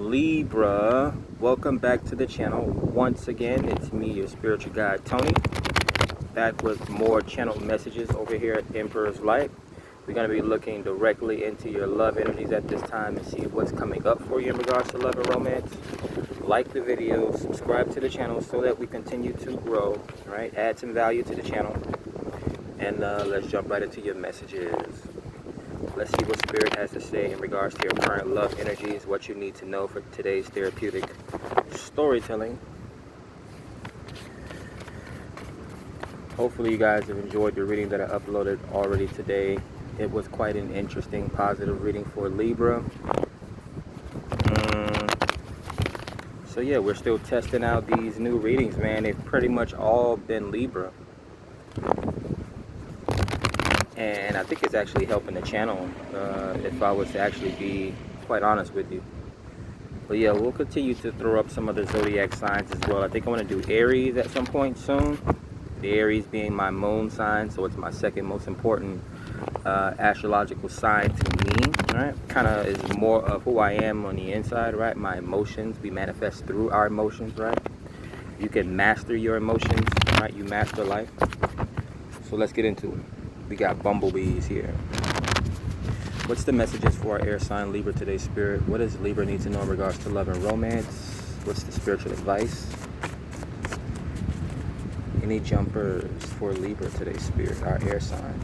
Libra, welcome back to the channel. Once again, it's me, your spiritual guide, Tony, back with more channel messages over here at EmperorsLight. We're going to be looking directly into your love energies at this time and see what's coming up for you in regards to love and romance. Like the video, subscribe to the channel so that we continue to grow, right? Add some value to the channel. And let's jump right into your messages. Let's see what Spirit has to say in regards to your current love energies, what you need to know for today's therapeutic storytelling. Hopefully you guys have enjoyed the reading that I uploaded already today. It was quite an interesting, positive reading for Libra. So yeah, we're still testing out these new readings, man. They've pretty much all been Libra. And I think it's actually helping the channel, if I was to actually be quite honest with you. But yeah, we'll continue to throw up some other zodiac signs as well. I think I want to do Aries at some point soon. The Aries being my moon sign, so it's my second most important astrological sign to me, right? Kind of is more of who I am on the inside, right? My emotions, we manifest through our emotions, right? You can master your emotions, right? You master life. So let's get into it. We got bumblebees here. What's the messages for our air sign Libra today, Spirit? What does Libra need to know in regards to love and romance? What's the spiritual advice? Any jumpers for Libra today, Spirit, our air sign?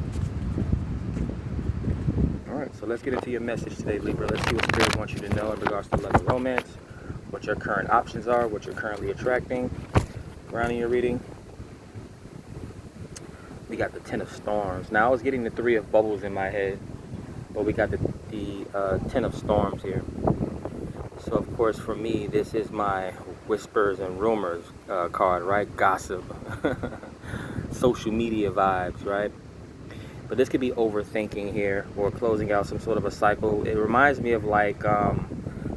Alright, so let's get into your message today, Libra. Let's see what Spirit wants you to know in regards to love and romance, what your current options are, what you're currently attracting around in your reading. We got the Ten of Storms. Now I was getting the Three of Bubbles in my head, but we got the Ten of Storms here. So of course for me, this is my whispers and rumors card, right? Gossip, social media vibes, right? But this could be overthinking here or closing out some sort of a cycle. It reminds me of like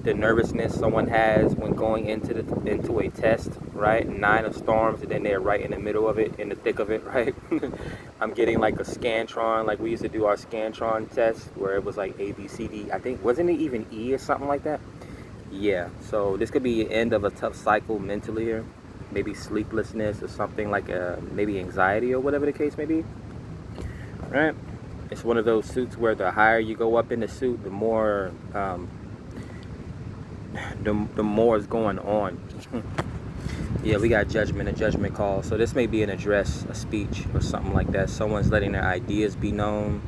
the nervousness someone has when going into a test, right? Nine of Storms, and then they're right in the middle of it, in the thick of it, right? I'm getting like a Scantron, like we used to do our Scantron test where it was like A, B, C, D. I think, wasn't it even E or something like that? Yeah, so this could be the end of a tough cycle mentally here. Maybe sleeplessness or something like maybe anxiety or whatever the case may be, right? It's one of those suits where the higher you go up in the suit, the more the more is going on. Yeah, we got judgment, a judgment call. So this may be an address, a speech, or something like that. Someone's letting their ideas be known.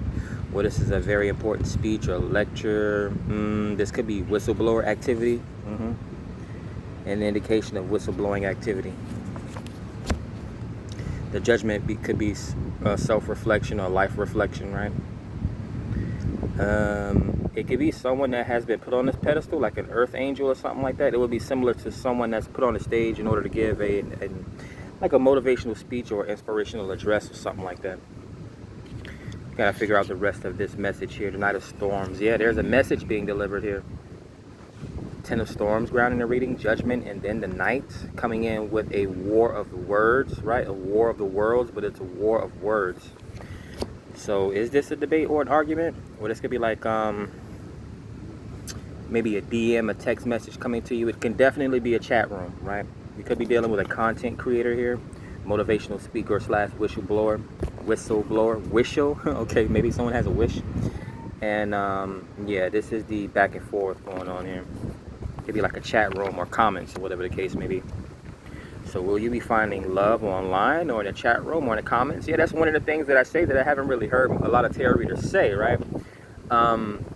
Well, this is a very important speech or lecture. This could be whistleblower activity. An indication of whistleblowing activity. The judgment could be self-reflection or life reflection, right? It could be someone that has been put on this pedestal, like an earth angel or something like that. It would be similar to someone that's put on the stage in order to give like a motivational speech or inspirational address or something like that. Gotta figure out the rest of this message here. The Knight of Storms. Yeah, there's a message being delivered here. Ten of Storms grounding the reading, judgment, and then the Knight coming in with a war of words, right? A war of the worlds, but it's a war of words. So is this a debate or an argument? Well, this could be like maybe a DM, a text message coming to you. It can definitely be a chat room, right? You could be dealing with a content creator here, motivational speaker / whistleblower. Okay, maybe someone has a wish. And yeah, this is the back and forth going on here. It could be like a chat room or comments or whatever the case may be. So will you be finding love online or in a chat room or in the comments? Yeah, that's one of the things that I say that I haven't really heard a lot of tarot readers say, right?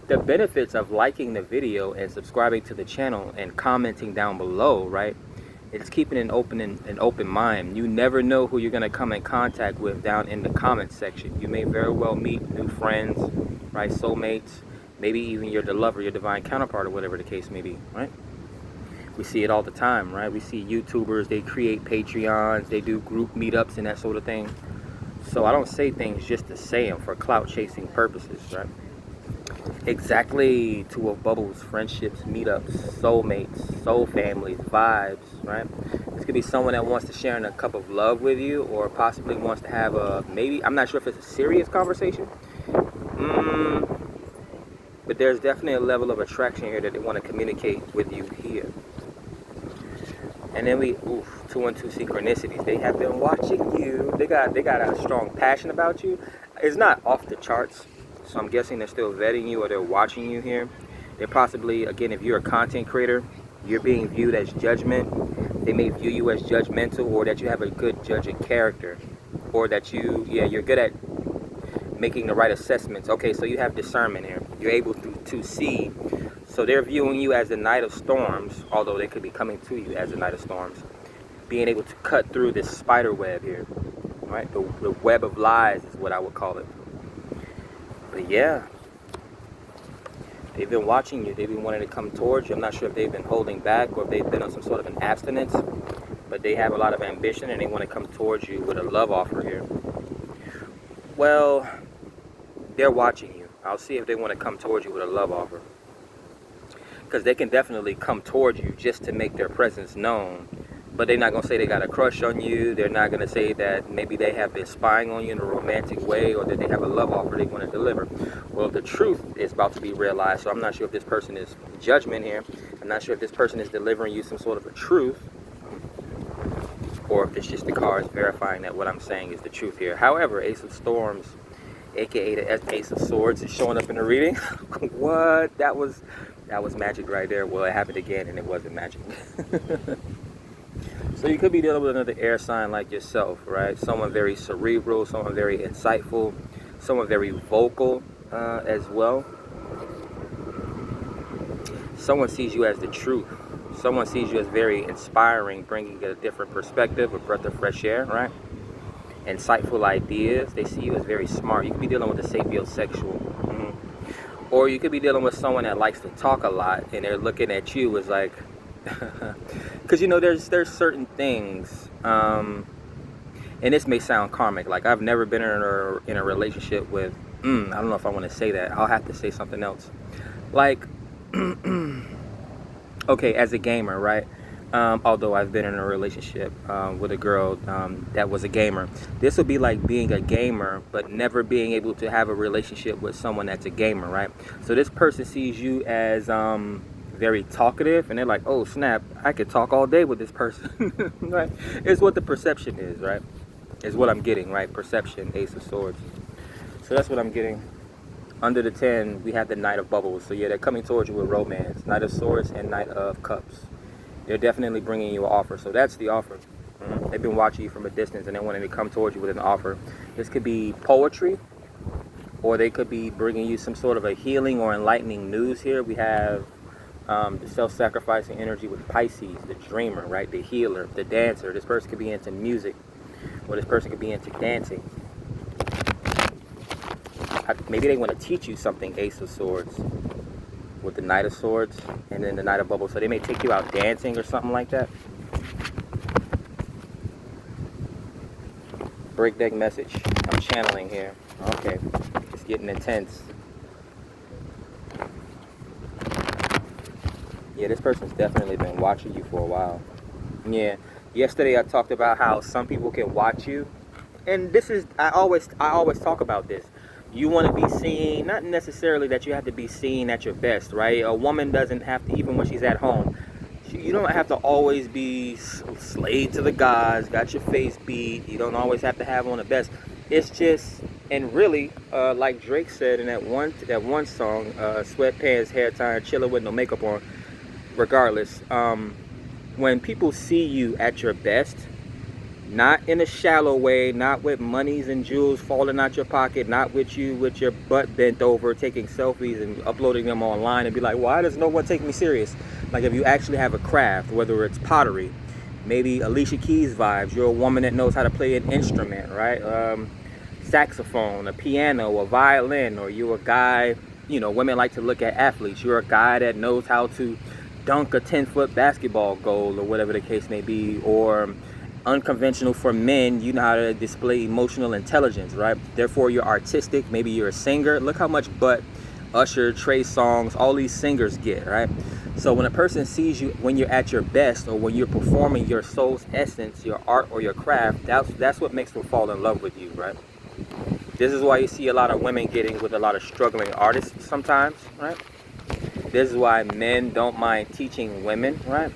The benefits of liking the video and subscribing to the channel and commenting down below, right? It's keeping an open mind. You never know who you're going to come in contact with down in the comments section. You may very well meet new friends, right? Soulmates, maybe even your lover, your divine counterpart, or whatever the case may be, right? We see it all the time, right? We see YouTubers, they create Patreons, they do group meetups and that sort of thing. So I don't say things just to say them for clout chasing purposes, right? Exactly. Two of Bubbles, friendships, meetups, soulmates, soul families, vibes, right? This could be someone that wants to share in a cup of love with you, or possibly wants to have a, maybe, I'm not sure if it's a serious conversation. But but there's definitely a level of attraction here that they want to communicate with you here. And then 2 and 2 synchronicities. They have been watching you. They got a strong passion about you. It's not off the charts, so I'm guessing they're still vetting you or they're watching you here. They're possibly, again, if you're a content creator, you're being viewed as judgment. They may view you as judgmental, or that you have a good judging character, or that you're good at making the right assessments. Okay, so you have discernment here. You're able to see. So they're viewing you as the Knight of Storms, although they could be coming to you as the Knight of Storms. Being able to cut through this spider web here, right? The web of lies is what I would call it. But yeah, they've been watching you. They've been wanting to come towards you. I'm not sure if they've been holding back or if they've been on some sort of an abstinence, but they have a lot of ambition and they want to come towards you with a love offer here. Well, they're watching you. I'll see if they want to come towards you with a love offer. Because they can definitely come towards you just to make their presence known. But they're not going to say they got a crush on you. They're not going to say that maybe they have been spying on you in a romantic way, or that they have a love offer they want to deliver. Well, the truth is about to be realized, so I'm not sure if this person is judgment here. I'm not sure if this person is delivering you some sort of a truth, or if it's just the cards verifying that what I'm saying is the truth here. However, Ace of Storms, aka the Ace of Swords, is showing up in the reading. What? That was magic right there. Well, it happened again, and it wasn't magic. So you could be dealing with another air sign like yourself, right? Someone very cerebral, someone very insightful, someone very vocal as well. Someone sees you as the truth. Someone sees you as very inspiring, bringing a different perspective, a breath of fresh air, right? Insightful ideas. They see you as very smart. You could be dealing with a sapiosexual. Or you could be dealing with someone that likes to talk a lot, and they're looking at you as like, because there's certain things, and this may sound karmic. Like, I've never been in a relationship with, I don't know if I want to say that. I'll have to say something else. Like, okay, as a gamer, right? Although I've been in a relationship with a girl that was a gamer. This would be like being a gamer, but never being able to have a relationship with someone that's a gamer, right? So this person sees you as very talkative, and they're like, oh snap, I could talk all day with this person. Right? It's what the perception is, right? Is what I'm getting, right? Perception, Ace of Swords. So that's what I'm getting. Under the 10, we have the Knight of Bubbles. So yeah, they're coming towards you with romance. Knight of Swords and Knight of Cups. They're definitely bringing you an offer. So that's the offer. They've been watching you from a distance, and they wanting to come towards you with an offer. This could be poetry, or they could be bringing you some sort of a healing or enlightening news here. We have the self-sacrificing energy with Pisces, the dreamer, right? The healer, the dancer. This person could be into music, or this person could be into dancing. Maybe they want to teach you something, Ace of Swords, with the Knight of Swords, and then the Knight of Bubbles. So they may take you out dancing or something like that. Breakneck message. I'm channeling here. Okay, it's getting intense. Yeah, this person's definitely been watching you for a while. Yeah, yesterday I talked about how some people can watch you, and this is I always talk about this. You want to be seen, not necessarily that you have to be seen at your best, right? A woman doesn't have to, even when she's at home, you don't have to always be slayed to the gods, got your face beat. You don't always have to have on the best. It's just, and really, like Drake said in that one song, sweatpants, hair tie, chilling with no makeup on. Regardless, when people see you at your best, not in a shallow way, not with monies and jewels falling out your pocket, not with you with your butt bent over taking selfies and uploading them online and be like, why does no one take me serious? Like, if you actually have a craft, whether it's pottery, maybe Alicia Keys vibes, you're a woman that knows how to play an instrument, right? Saxophone, a piano, a violin, or you're a guy, women like to look at athletes. You're a guy that knows how to dunk a 10-foot basketball goal, or whatever the case may be. Or unconventional for men, you know how to display emotional intelligence, right? Therefore, you're artistic. Maybe you're a singer. Look how much butt Usher, Trey Songz, all these singers get, right? So when a person sees you when you're at your best, or when you're performing your soul's essence, your art or your craft, that's what makes them fall in love with you, right? This is why you see a lot of women getting with a lot of struggling artists sometimes, right? This is why men don't mind teaching women, right?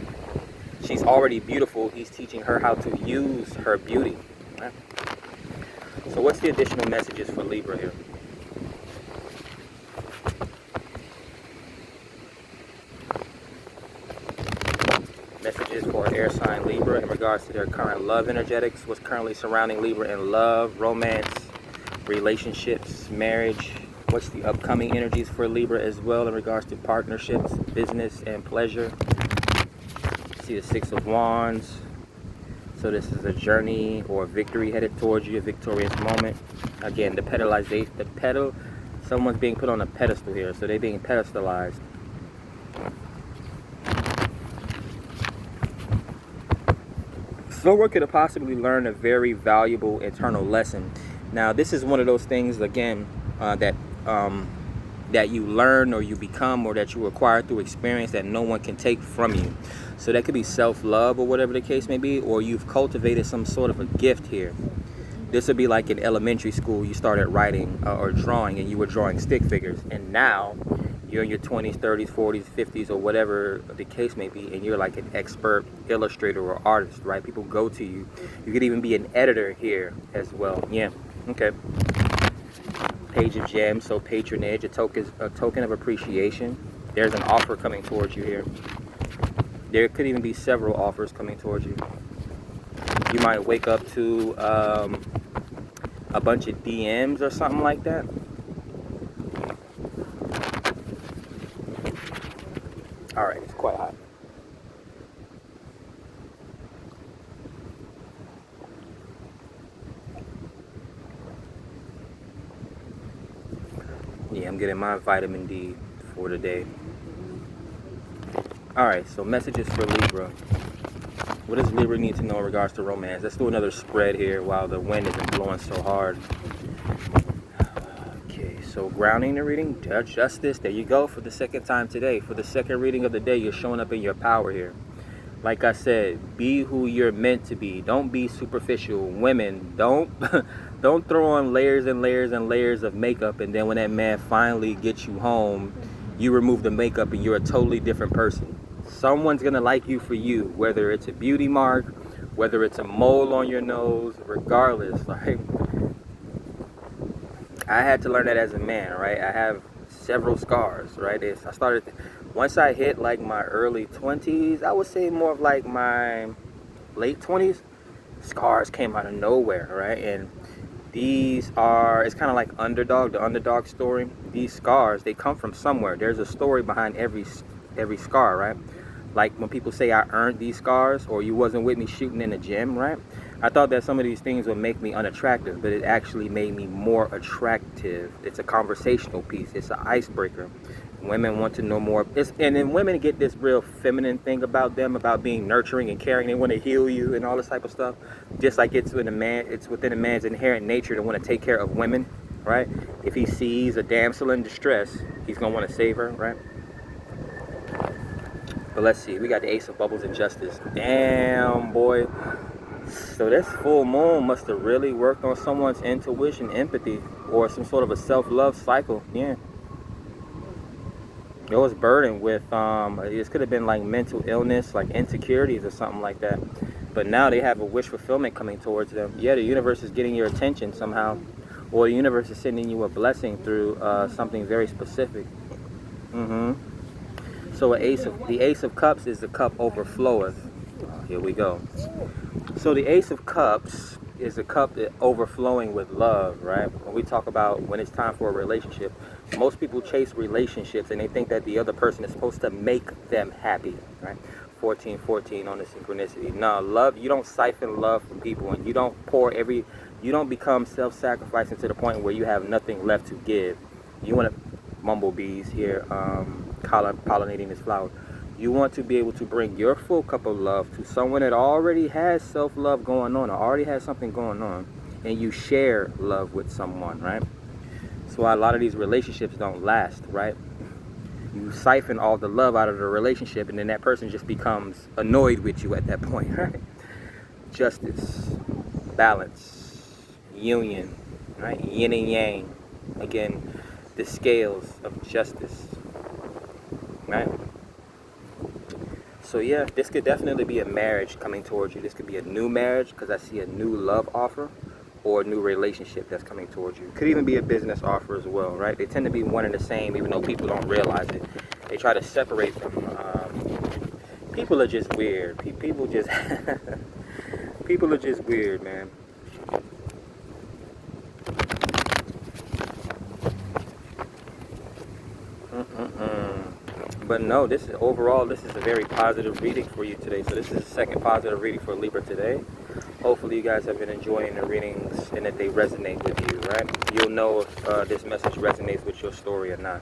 She's already beautiful. He's teaching her how to use her beauty, right? So what's the additional messages for Libra here? Messages for air sign Libra in regards to their current love energetics. What's currently surrounding Libra in love, romance, relationships, marriage. What's the upcoming energies for Libra as well in regards to partnerships, business, and pleasure. See the Six of Wands. So this is a journey or victory headed towards you, a victorious moment. Again, the pedestalization, someone's being put on a pedestal here, so they're being pedestalized. Someone could have possibly learned a very valuable internal lesson. Now, this is one of those things, again, that you learn or you become or that you acquire through experience that no one can take from you. So that could be self-love or whatever the case may be, or you've cultivated some sort of a gift here. This would be like in elementary school, you started writing or drawing and you were drawing stick figures. And now you're in your 20s, 30s, 40s, 50s, or whatever the case may be, and you're like an expert illustrator or artist, right? People go to you. You could even be an editor here as well. Yeah, okay. Page of Gems, so patronage, a token of appreciation. There's an offer coming towards you here. There could even be several offers coming towards you. You might wake up to a bunch of DMs or something like that. All right, it's quite hot. Yeah, I'm getting my vitamin D for the day. All right, so messages for Libra. What does Libra need to know in regards to romance? Let's do another spread here while the wind isn't blowing so hard. Okay, so grounding the reading, justice. There you go for the second time today. For the second reading of the day, you're showing up in your power here. Like I said, be who you're meant to be. Don't be superficial. Women, don't throw on layers and layers and layers of makeup, and then when that man finally gets you home, you remove the makeup and you're a totally different person. Someone's gonna like you for you, whether it's a beauty mark, whether it's a mole on your nose, regardless. Like, I had to learn that as a man, right? I have several scars, right? Once I hit like my early 20s, I would say more of like my late 20s, scars came out of nowhere, right? And it's kind of like the underdog story. These scars, they come from somewhere. There's a story behind every scar, right? Like when people say I earned these scars, or you wasn't with me shooting in the gym, right? I thought that some of these things would make me unattractive, but it actually made me more attractive. It's a conversational piece. It's an icebreaker. Women want to know more. And then women get this real feminine thing about them, about being nurturing and caring. They want to heal you and all this type of stuff. Just like it's within a man's inherent nature to want to take care of women, right? If he sees a damsel in distress, he's going to want to save her, right? But let's see. We got the Ace of Bubbles and Justice. Damn, boy. So this full moon must have really worked on someone's intuition, empathy, or some sort of a self-love cycle. Yeah. It was burdened with, this could have been like mental illness, like insecurities or something like that. But now they have a wish fulfillment coming towards them. Yeah, the universe is getting your attention somehow. Or the universe is sending you a blessing through something very specific. So the Ace of Cups is the cup overfloweth. Here we go. So the Ace of Cups is a cup that overflowing with love, right? When we talk about when it's time for a relationship, most people chase relationships and they think that the other person is supposed to make them happy, right? 1414 on the synchronicity. No, love, you don't siphon love from people, and you don't you don't become self-sacrificing to the point where you have nothing left to give. You want to, bumblebees here, pollinating this flower. You want to be able to bring your full cup of love to someone that already has self-love going on, or already has something going on, and you share love with someone, right? So a lot of these relationships don't last, right? You siphon all the love out of the relationship, and then that person just becomes annoyed with you at that point, right? Justice, balance, union, right? Yin and yang. Again, the scales of justice, right? So yeah, this could definitely be a marriage coming towards you. This could be a new marriage because I see a new love offer or a new relationship that's coming towards you. Could even be a business offer as well, right? They tend to be one and the same, even though people don't realize it. They try to separate them. People are just weird. People just people are just weird, man. But no, this is overall, this is a very positive reading for you today. So this is the second positive reading for Libra today. Hopefully you guys have been enjoying the readings and that they resonate with you, right? You'll know if this message resonates with your story or not.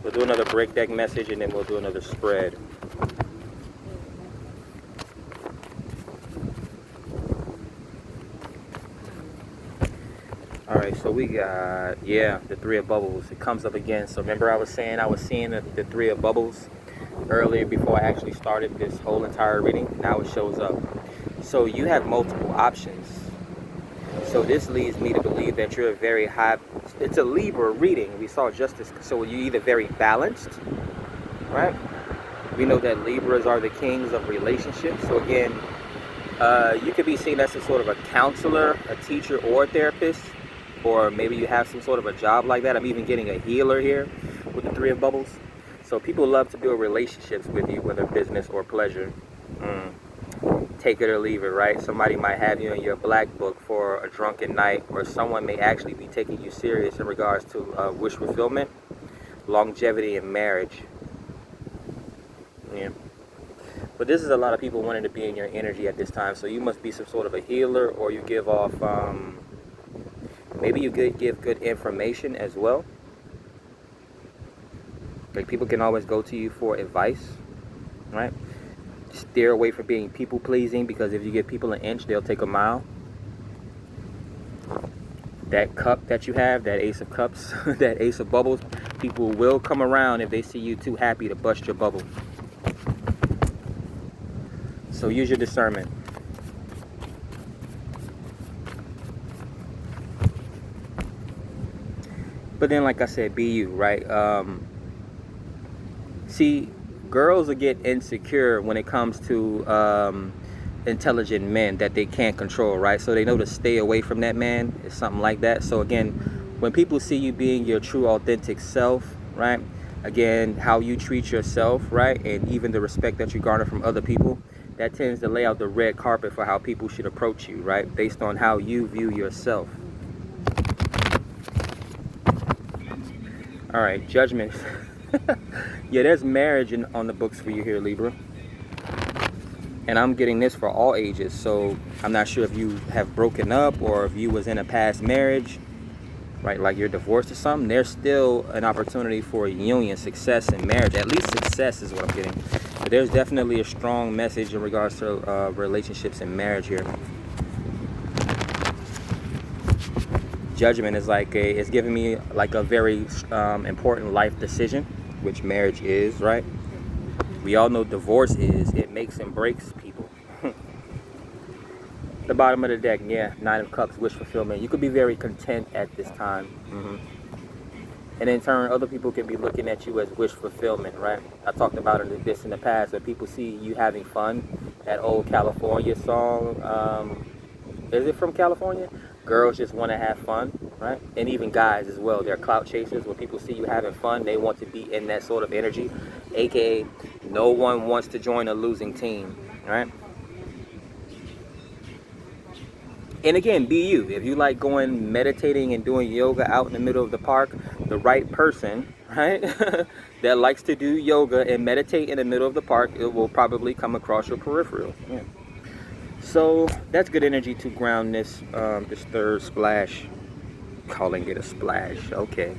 We'll do another break deck message and then we'll do another spread. Alright, so we got, yeah, the Three of Bubbles. It comes up again. So remember I was saying I was seeing the Three of Bubbles earlier before I actually started this whole entire reading. Now it shows up. So you have multiple options. So this leads me to believe that you're a very high, it's a Libra reading. We saw justice. So you're either very balanced, right? We know that Libras are the kings of relationships. So again, you could be seen as a sort of a counselor, a teacher, or a therapist. Or maybe you have some sort of a job like that. I'm even getting a healer here with the Three of Bubbles. So people love to build relationships with you, whether business or pleasure. Take it or leave it, right? Somebody might have you in your black book for a drunken night, or someone may actually be taking you serious in regards to wish fulfillment, longevity, and marriage. Yeah. But this is a lot of people wanting to be in your energy at this time. So you must be some sort of a healer, or you give off... maybe you give good information as well. Like people can always go to you for advice, right? Steer away from being people pleasing, because if you give people an inch, they'll take a mile. That cup that you have, that Ace of Cups, that Ace of Bubbles, people will come around if they see you too happy to bust your bubble. So use your discernment. But then, like I said, be you, right? See, girls will get insecure when it comes to intelligent men that they can't control, right? So they know to stay away from that man. It's something like that. So again, when people see you being your true authentic self, right? Again, how you treat yourself, right? And even the respect that you garner from other people, that tends to lay out the red carpet for how people should approach you, right? Based on how you view yourself. All right, Judgment. Yeah, there's marriage on the books for you here, Libra. And I'm getting this for all ages. So I'm not sure if you have broken up or if you was in a past marriage, right? Like you're divorced or something. There's still an opportunity for union, success, and marriage. At least success is what I'm getting. But there's definitely a strong message in regards to relationships and marriage here. Judgment is like it's giving me like a very important life decision, which marriage is, right? We all know divorce is, it makes and breaks people. The bottom of the deck, yeah, Nine of Cups, wish fulfillment. You could be very content at this time. And in turn, other people can be looking at you as wish fulfillment, right? I talked about this in the past, but people see you having fun. That old California song, is it from California? Girls just want to have fun, right? And even guys as well. They're clout chasers. When people see you having fun, they want to be in that sort of energy. AKA, no one wants to join a losing team, right? And again, be you. If you like going meditating and doing yoga out in the middle of the park, the right person, right, that likes to do yoga and meditate in the middle of the park, it will probably come across your peripheral. Yeah. So that's good energy to ground this third splash. Calling it a splash. Okay.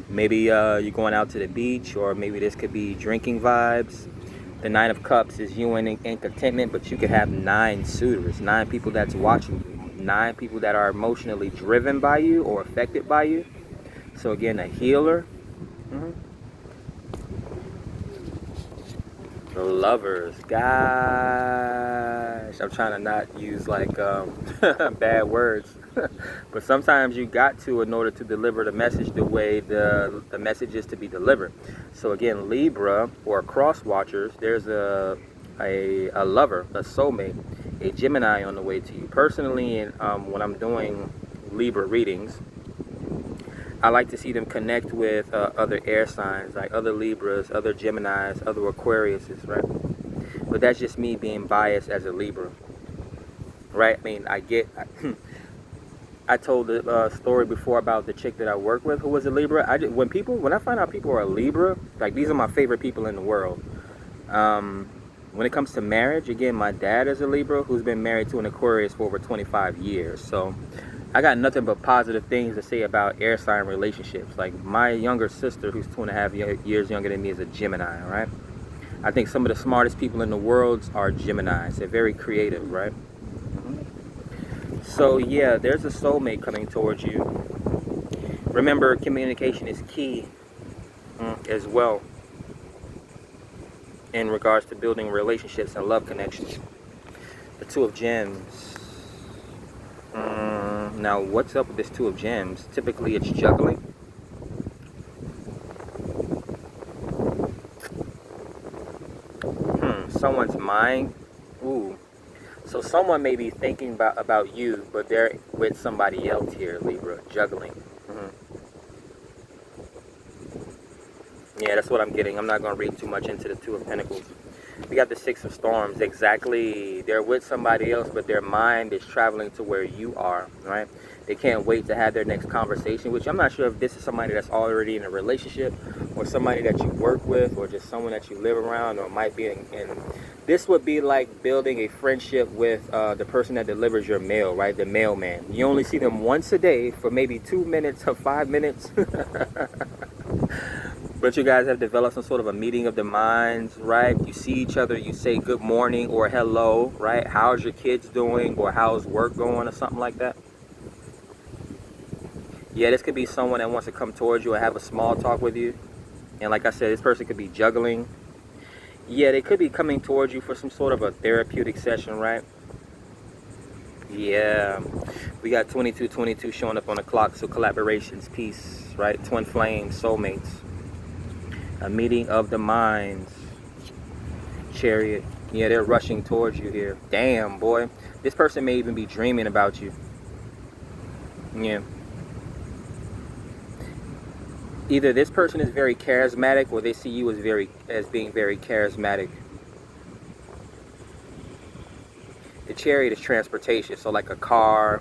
Maybe you're going out to the beach, or maybe this could be drinking vibes. The Nine of Cups is you in contentment, but you could have 9 suitors, 9 people that's watching you, 9 people that are emotionally driven by you or affected by you. So again, a healer. The lovers. Gosh. I'm trying to not use like bad words. But sometimes you got to in order to deliver the message the way the message is to be delivered. So again, Libra or cross watchers, there's a lover, a soulmate, a Gemini on the way to you. Personally, and when I'm doing Libra readings, I like to see them connect with other air signs, like other Libras, other Geminis, other Aquariuses, right? But that's just me being biased as a Libra, right? I mean, I told the story before about the chick that I work with who was a Libra. When I find out people are a Libra, like these are my favorite people in the world. When it comes to marriage, again, my dad is a Libra who's been married to an Aquarius for over 25 years. So I got nothing but positive things to say about air sign relationships. Like my younger sister, who's 2.5 years younger than me, is a Gemini, right? I think some of the smartest people in the world are Geminis. They're very creative, right? So yeah, there's a soulmate coming towards you. Remember, communication is key as well in regards to building relationships and love connections. The Two of Gems. Now, what's up with this Two of Gems? Typically, it's juggling. Someone's mind. Ooh. So someone may be thinking about you, but they're with somebody else here, Libra. Juggling. Yeah, that's what I'm getting. I'm not going to read too much into the Two of Pentacles. We got the Six of Storms. Exactly. They're with somebody else, but their mind is traveling to where you are, right? They can't wait to have their next conversation, which I'm not sure if this is somebody that's already in a relationship or somebody that you work with or just someone that you live around or might be in. This would be like building a friendship with the person that delivers your mail, right? The mailman. You only see them once a day for maybe 2 minutes or 5 minutes. But you guys have developed some sort of a meeting of the minds, right? You see each other, you say good morning or hello, right? How's your kids doing or how's work going or something like that? Yeah, this could be someone that wants to come towards you or have a small talk with you. And like I said, this person could be juggling. Yeah, they could be coming towards you for some sort of a therapeutic session, right? Yeah, we got 2222 showing up on the clock, so collaborations, peace, right? Twin flames, soulmates. A meeting of the minds. Chariot. Yeah, they're rushing towards you here. Damn, boy. This person may even be dreaming about you. Yeah. Either this person is very charismatic or they see you as being very charismatic. The Chariot is transportation, so like a car,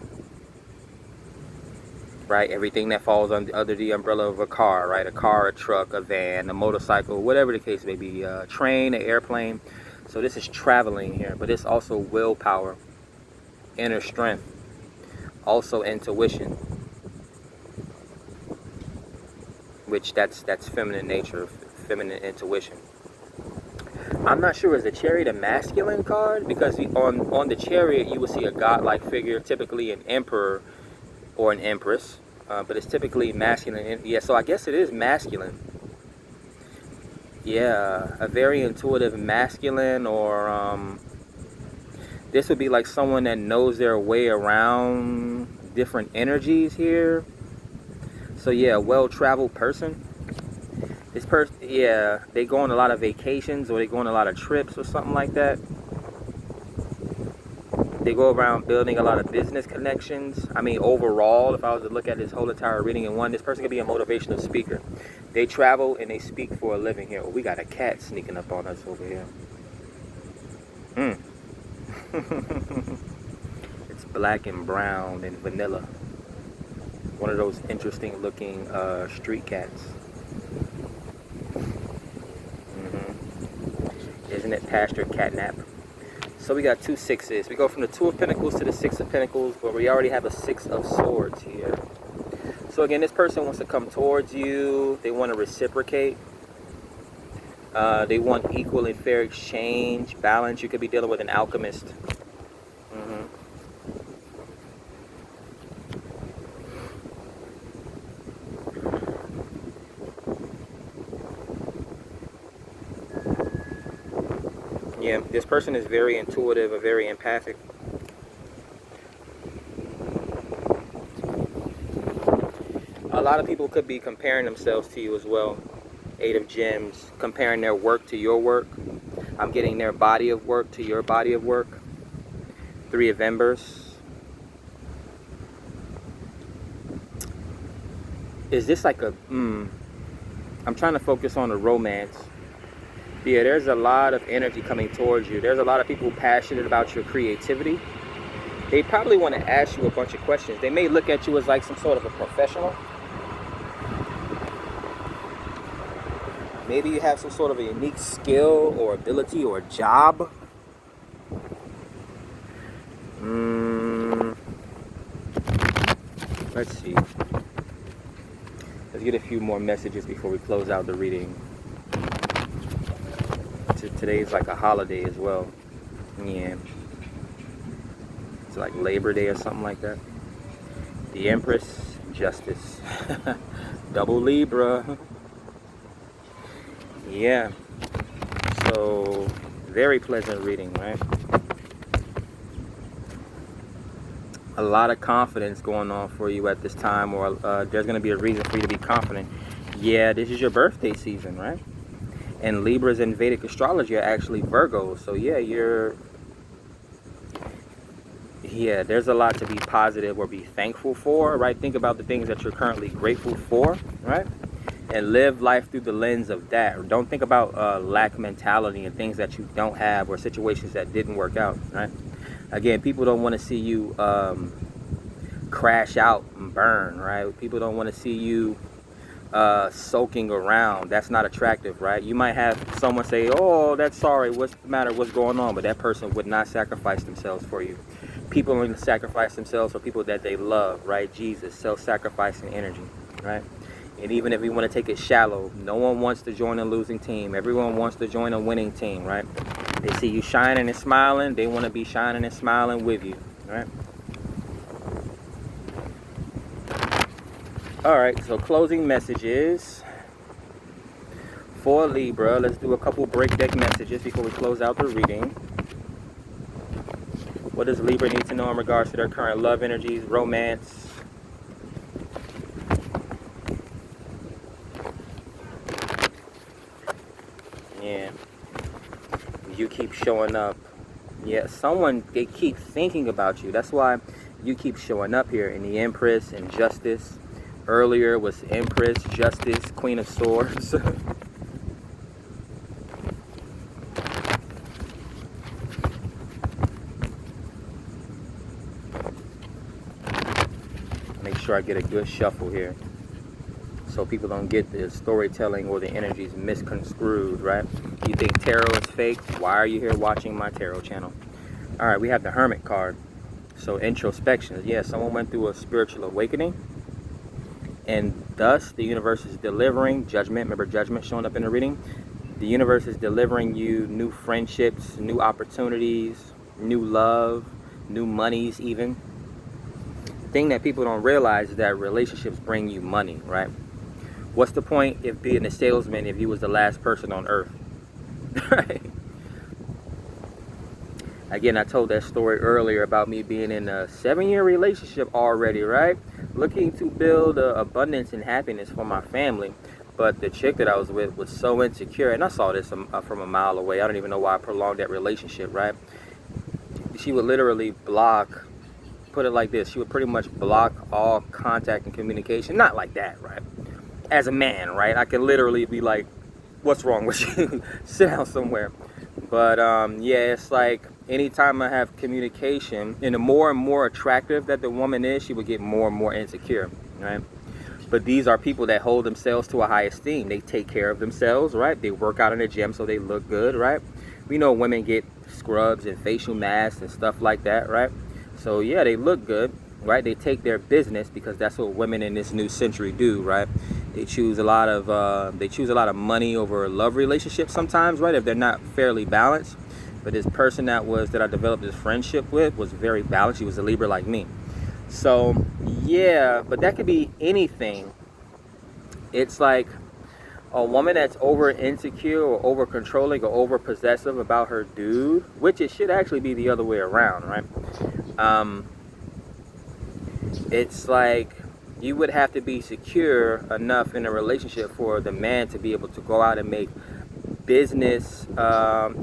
right? Everything that falls under the umbrella of a car, right? A car, a truck, a van, a motorcycle, whatever the case may be, a train, an airplane. So this is traveling here, but it's also willpower, inner strength, also intuition, which that's feminine nature, feminine intuition. I'm not sure, is the Chariot a masculine card? Because on the Chariot you will see a godlike figure, typically an emperor or an empress, but it's typically masculine. Yeah, so I guess it is masculine. Yeah, a very intuitive masculine, or this would be like someone that knows their way around different energies here. So yeah, a well-traveled person. This person, yeah, they go on a lot of vacations or they go on a lot of trips or something like that. They go around building a lot of business connections. I mean, overall, if I was to look at this whole entire reading in one, this person could be a motivational speaker. They travel and they speak for a living here. Oh, we got a cat sneaking up on us over here. It's black and brown and vanilla. One of those interesting looking street cats. Isn't it past your catnap? So we got two sixes. We go from the Two of Pentacles to the Six of Pentacles, but we already have a Six of Swords here. So again, this person wants to come towards you. They want to reciprocate. They want equal and fair exchange, balance. You could be dealing with an alchemist. Yeah, this person is very intuitive or very empathic. A lot of people could be comparing themselves to you as well. 8 of Gems, comparing their work to your work. I'm getting their body of work to your body of work. 3 of Embers. Is this like a, I'm trying to focus on the romance. Yeah, there's a lot of energy coming towards you. There's a lot of people passionate about your creativity. They probably want to ask you a bunch of questions. They may look at you as like some sort of a professional. Maybe you have some sort of a unique skill or ability or job. Let's see. Let's get a few more messages before we close out the reading. Today's like a holiday as well. Yeah. It's like Labor Day or something like that. The Empress, Justice. Double Libra. Yeah. So, very pleasant reading, right? A lot of confidence going on for you at this time, or there's going to be a reason for you to be confident. Yeah, this is your birthday season, right? And Libras in Vedic astrology are actually Virgos. So yeah, there's a lot to be positive or be thankful for, right? Think about the things that you're currently grateful for, right? And live life through the lens of that. Don't think about lack mentality and things that you don't have or situations that didn't work out, right? Again, people don't want to see you crash out and burn, right? People don't want to see you soaking around. That's not attractive, right? You might have someone say, oh, that's sorry, what's the matter, what's going on? But that person would not sacrifice themselves for you. People are going to sacrifice themselves for people that they love, right? Jesus, self-sacrificing energy, right? And even if we want to take it shallow, no one wants to join a losing team. Everyone wants to join a winning team, right? They see you shining and smiling. They want to be shining and smiling with you, right? All right, so closing messages for Libra. Let's do a couple break deck messages before we close out the reading. What does Libra need to know in regards to their current love energies, romance? Yeah. You keep showing up. Yeah, they keep thinking about you. That's why you keep showing up here in the Empress and Justice. Earlier was Empress, Justice, Queen of Swords. Make sure I get a good shuffle here, so people don't get the storytelling or the energies misconstrued, right? You think tarot is fake? Why are you here watching my tarot channel? All right, we have the Hermit card. So introspection. Yeah, someone went through a spiritual awakening, and thus the universe is delivering judgment. Remember judgment showing up in the reading? The universe is delivering you new friendships, new opportunities, new love, new monies even. The thing that people don't realize is that relationships bring you money, right? What's the point of being a salesman if you was the last person on earth? Right? Again, I told that story earlier about me being in a 7-year relationship already, right? Looking to build abundance and happiness for my family. But the chick that I was with was so insecure, and I saw this from a mile away. I don't even know why I prolonged that relationship, right? She would literally block, put it like this, she would pretty much block all contact and communication. Not like that, right? As a man, right? I could literally be like, what's wrong with you? Sit down somewhere. But yeah, it's like anytime I have communication, and the more and more attractive that the woman is, she would get more and more insecure, right? But these are people that hold themselves to a high esteem. They take care of themselves, right? They work out in the gym so they look good, right? We know women get scrubs and facial masks and stuff like that, right? So yeah, they look good, right? They take their business because that's what women in this new century do, right? They choose a lot of money over a love relationship sometimes, right? If they're not fairly balanced. But this person that I developed this friendship with was very balanced. She was a Libra like me. So yeah, but that could be anything. It's like A woman that's over insecure or over controlling or over possessive about her dude, which it should actually be the other way around, right? It's like you would have to be secure enough in a relationship for the man to be able to go out and make business,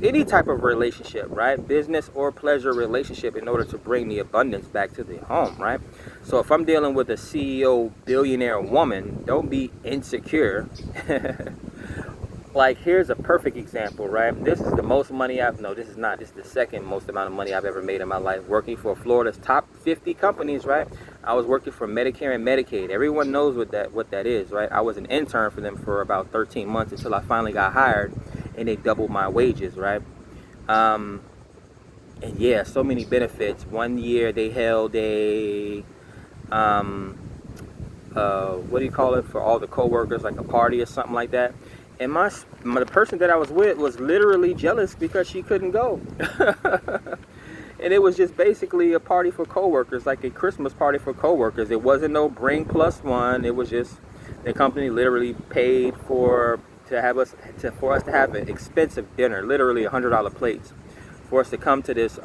any type of relationship, right? Business or pleasure relationship in order to bring the abundance back to the home, right? So if I'm dealing with a CEO billionaire woman, don't be insecure. Like, here's a perfect example, right? This is the most money this is not. This is the second most amount of money I've ever made in my life, working for Florida's top 50 companies, right? I was working for Medicare and Medicaid. Everyone knows what that is, right? I was an intern for them for about 13 months until I finally got hired, and they doubled my wages, right? And yeah, so many benefits. One year they held a what do you call it, for all the coworkers, like a party or something like that. And the person that I was with was literally jealous because she couldn't go. And it was just basically a party for coworkers, like a Christmas party for coworkers. It wasn't no bring plus one. It was just the company literally paid for us to have an expensive dinner, literally $100 plates, for us to come to this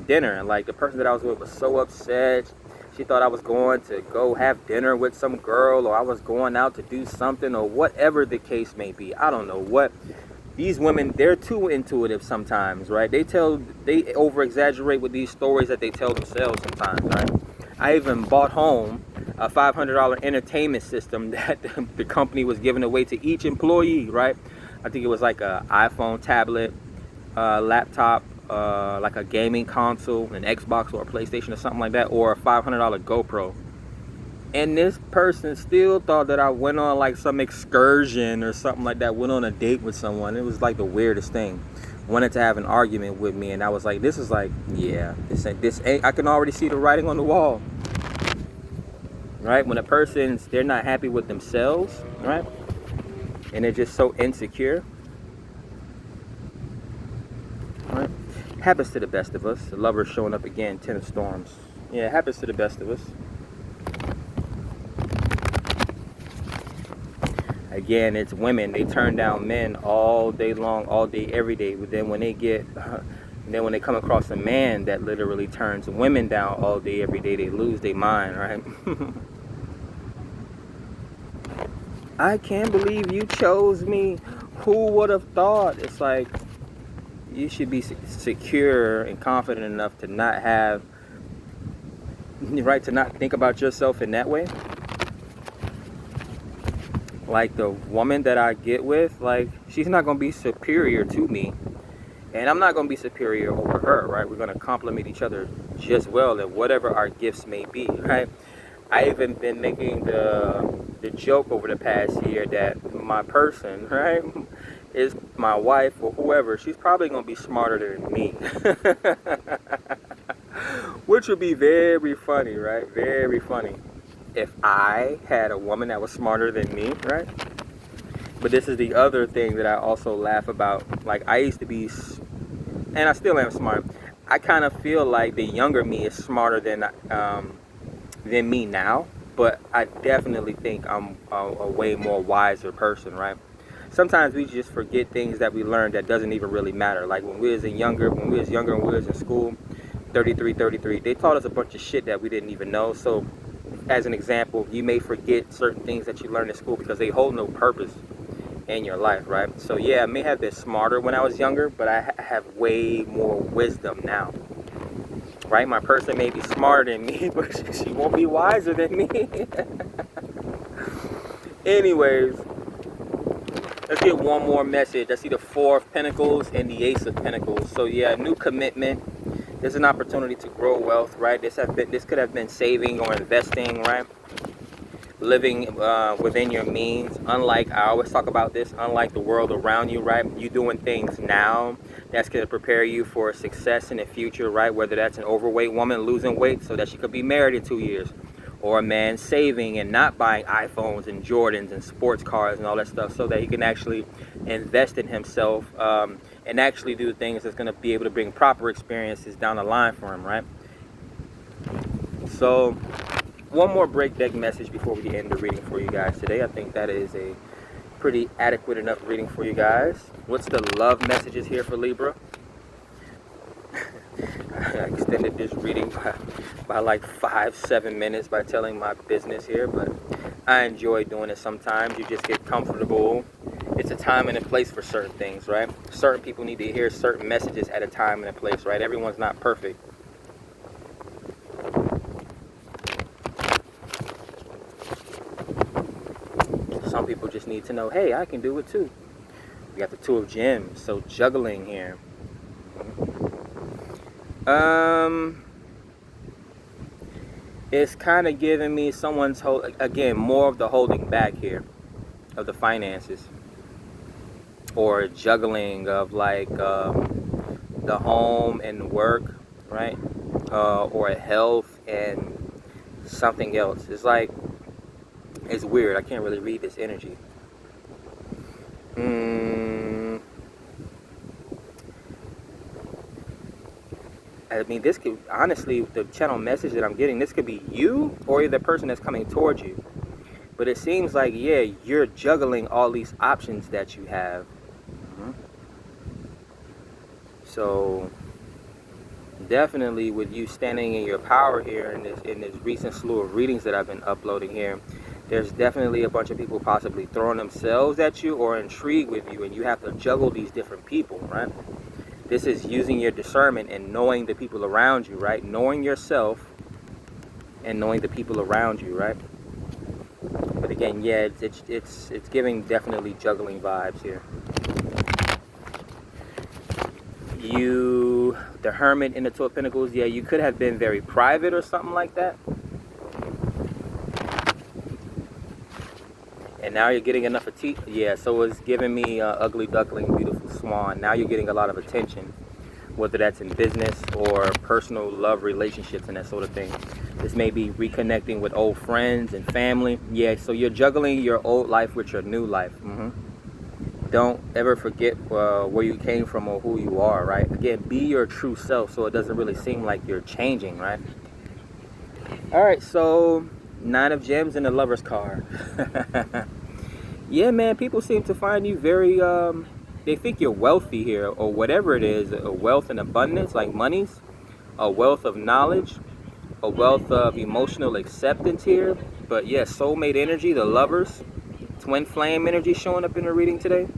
dinner. And like, the person that I was with was so upset. She thought I was going to go have dinner with some girl, or I was going out to do something, or whatever the case may be. I don't know what. These women, they're too intuitive sometimes, right? They over exaggerate with these stories that they tell themselves sometimes, right? I even bought home a $500 entertainment system that the company was giving away to each employee, right? I think it was like an iPhone tablet, laptop, like a gaming console, an Xbox or a PlayStation or something like that, or a $500 GoPro. And this person still thought that I went on like some excursion or something like that, went on a date with someone. It was like the weirdest thing. Wanted to have an argument with me, and I was like, this is like, yeah, this ain't, I can already see the writing on the wall. Right? When they're not happy with themselves, right? And they're just so insecure. Right? Happens to the best of us. The lover's showing up again, 10 of storms. Yeah, it happens to the best of us. Again, it's women. They turn down men all day long, all day, every day. But then when they come across a man that literally turns women down all day, every day, they lose their mind, right? I can't believe you chose me. Who would have thought? It's like, you should be secure and confident enough to not have, right, to not think about yourself in that way. Like, the woman that I get with, like, she's not going to be superior to me, and I'm not going to be superior over her, right? We're going to complement each other just well in whatever our gifts may be, right? I even been making the joke over the past year that my person, right, is my wife or whoever, she's probably going to be smarter than me. Which would be very funny, right? Very funny. If I had a woman that was smarter than me, right? But this is the other thing that I also laugh about. Like, I used to be, and I still am smart. I kind of feel like the younger me is smarter than me now. But I definitely think I'm a way more wiser person, right? Sometimes we just forget things that we learned that doesn't even really matter. Like when we was younger and we was in school, 33, they taught us a bunch of shit that we didn't even know. So as an example, you may forget certain things that you learned in school because they hold no purpose in your life, right? So yeah, I may have been smarter when I was younger, but I have way more wisdom now, right? My person may be smarter than me, but she won't be wiser than me. Anyways, let's get one more message. I see the Four of Pentacles and the Ace of Pentacles. So yeah, new commitment. There's an opportunity to grow wealth, right? This could have been saving or investing, right? Living within your means. Unlike, I always talk about this, unlike the world around you, right? You doing things now that's going to prepare you for success in the future, right? Whether that's an overweight woman losing weight so that she could be married in 2 years, or a man saving and not buying iPhones and Jordans and sports cars and all that stuff so that he can actually invest in himself and actually do things that's going to be able to bring proper experiences down the line for him, right? So one more break deck message before we end the reading for you guys today. I think that is a pretty adequate enough reading for you guys. What's the love messages here for Libra? I extended this reading by like 5-7 minutes by telling my business here, but I enjoy doing it sometimes. You just get comfortable. It's a time and a place for certain things, right? Certain people need to hear certain messages at a time and a place, right? Everyone's not perfect. Some people just need to know, hey, I can do it too. We got the Two of Gems, so juggling here. It's kind of giving me someone's again, more of the holding back here of the finances, or juggling of like the home and work, right? Or health and something else. It's like, it's weird. I can't really read this energy. I mean, this could, honestly, the channel message that I'm getting, this could be you or the person that's coming towards you. But it seems like, yeah, you're juggling all these options that you have. So definitely with you standing in your power here in this recent slew of readings that I've been uploading here, there's definitely a bunch of people possibly throwing themselves at you or intrigued with you, and you have to juggle these different people, right? This is using your discernment and knowing the people around you, right? Knowing yourself and knowing the people around you, right? But again, yeah, it's giving definitely juggling vibes here. The Hermit in the Two of Pentacles, yeah, you could have been very private or something like that. And now you're getting enough attention. Yeah, so it's giving me ugly duckling, beautiful swan. Now you're getting a lot of attention, whether that's in business or personal love relationships and that sort of thing. This may be reconnecting with old friends and family. Yeah, so you're juggling your old life with your new life. Don't ever forget where you came from or who you are, right? Again, be your true self so it doesn't really seem like you're changing, right? All right, so Nine of Gems and the Lover's card. Yeah, man, people seem to find you very, they think you're wealthy here, or whatever it is, a wealth and abundance, like monies, a wealth of knowledge, a wealth of emotional acceptance here. But yeah, soulmate energy, the lovers, twin flame energy showing up in the reading today.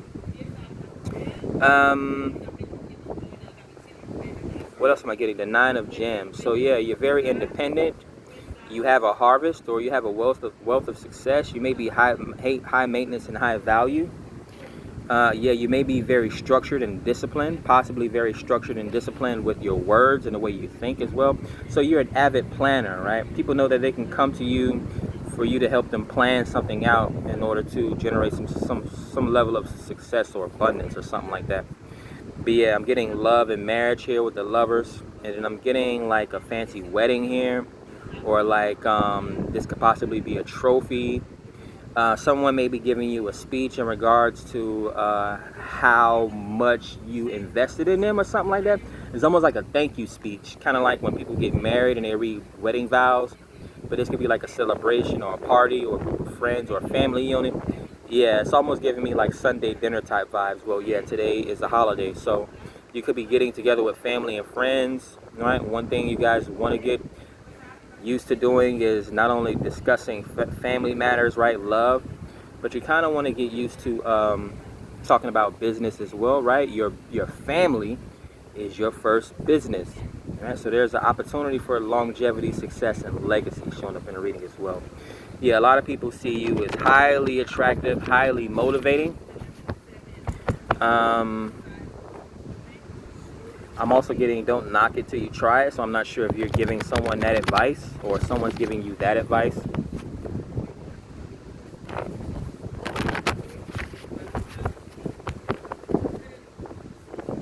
What else am I getting? The Nine of Gems. So yeah, you're very independent. You have a harvest, or you have a wealth of success. You may be high maintenance and high value. Yeah, you may be very structured and disciplined, possibly very structured and disciplined with your words and the way you think as well. So you're an avid planner, right? People know that they can come to you for you to help them plan something out in order to generate some level of success or abundance or something like that. But yeah, I'm getting love and marriage here with the lovers, and then I'm getting like a fancy wedding here, or like this could possibly be a trophy. Someone may be giving you a speech in regards to how much you invested in them or something like that. It's almost like a thank you speech, kind of like when people get married and they read wedding vows. But this could be like a celebration or a party or a group of friends or a family unit. Yeah, it's almost giving me like Sunday dinner type vibes. Well, yeah, today is a holiday, so you could be getting together with family and friends, right? One thing you guys want to get used to doing is not only discussing family matters, right, love, but you kind of want to get used to talking about business as well, right? Your family is your first business, right? So there's an opportunity for longevity, success, and legacy showing up in the reading as well. Yeah, a lot of people see you as highly attractive, highly motivating. I'm also getting don't knock it till you try it, so I'm not sure if you're giving someone that advice or someone's giving you that advice.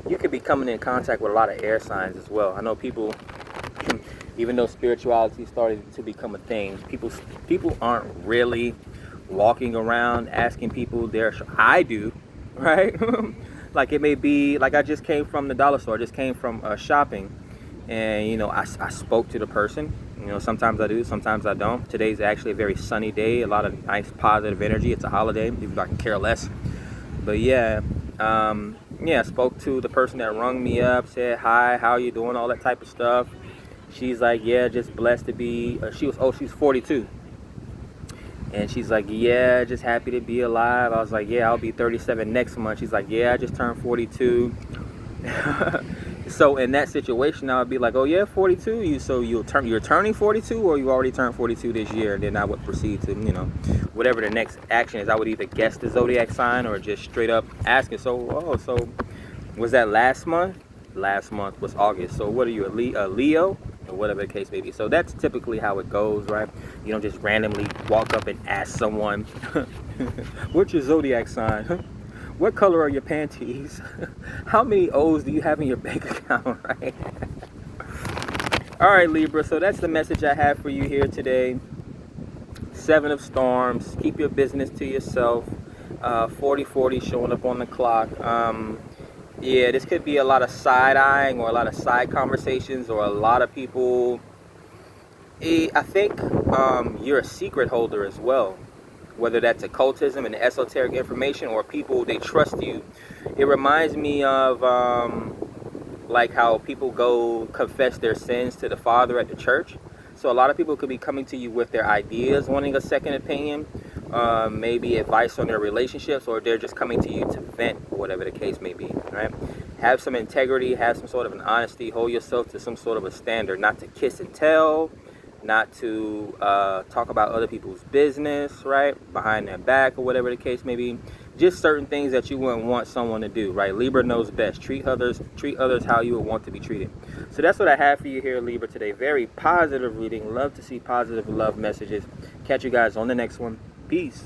You could be coming in contact with a lot of air signs as well. I know people, even though spirituality started to become a thing, people aren't really walking around asking people I do, right? Like it may be, like I just came from the dollar store, I just came from shopping, And, you know, I spoke to the person. You know, sometimes I do, sometimes I don't. Today's actually a very sunny day, a lot of nice positive energy. It's a holiday, even though I can care less. But yeah, yeah, I spoke to the person that rung me up, said hi, how you doing, all that type of stuff. She's like, yeah, just blessed to be, she's 42. And she's like, yeah, just happy to be alive. I was like, yeah, I'll be 37 next month. She's like, yeah, I just turned 42. So in that situation, I would be like, oh yeah, 42. You're turning 42, or you already turned 42 this year? And then I would proceed to, you know, whatever the next action is. I would either guess the zodiac sign or just straight up ask it. So was that last month? Last month was August. So what are you, a Leo? Or whatever the case may be. So that's typically how it goes, right? You don't just randomly walk up and ask someone, what's your zodiac sign? What color are your panties? How many O's do you have in your bank account, right? All right, Libra, so that's the message I have for you here today. 7 of Storms, keep your business to yourself. 40-40 showing up on the clock. Yeah, this could be a lot of side-eyeing or a lot of side conversations, or a lot of people. I think you're a secret holder as well, whether that's occultism and esoteric information, or people, they trust you. It reminds me of like how people go confess their sins to the Father at the church. So a lot of people could be coming to you with their ideas, wanting a second opinion, maybe advice on their relationships, or they're just coming to you to vent, whatever the case may be, right? Have some integrity, have some sort of an honesty, hold yourself to some sort of a standard, not to kiss and tell, not to talk about other people's business, right, behind their back, or whatever the case may be. Just certain things that you wouldn't want someone to do, right? Libra knows best. Treat others how you would want to be treated. So that's what I have for you here, Libra, today. Very positive reading. Love to see positive love messages. Catch you guys on the next one. Peace.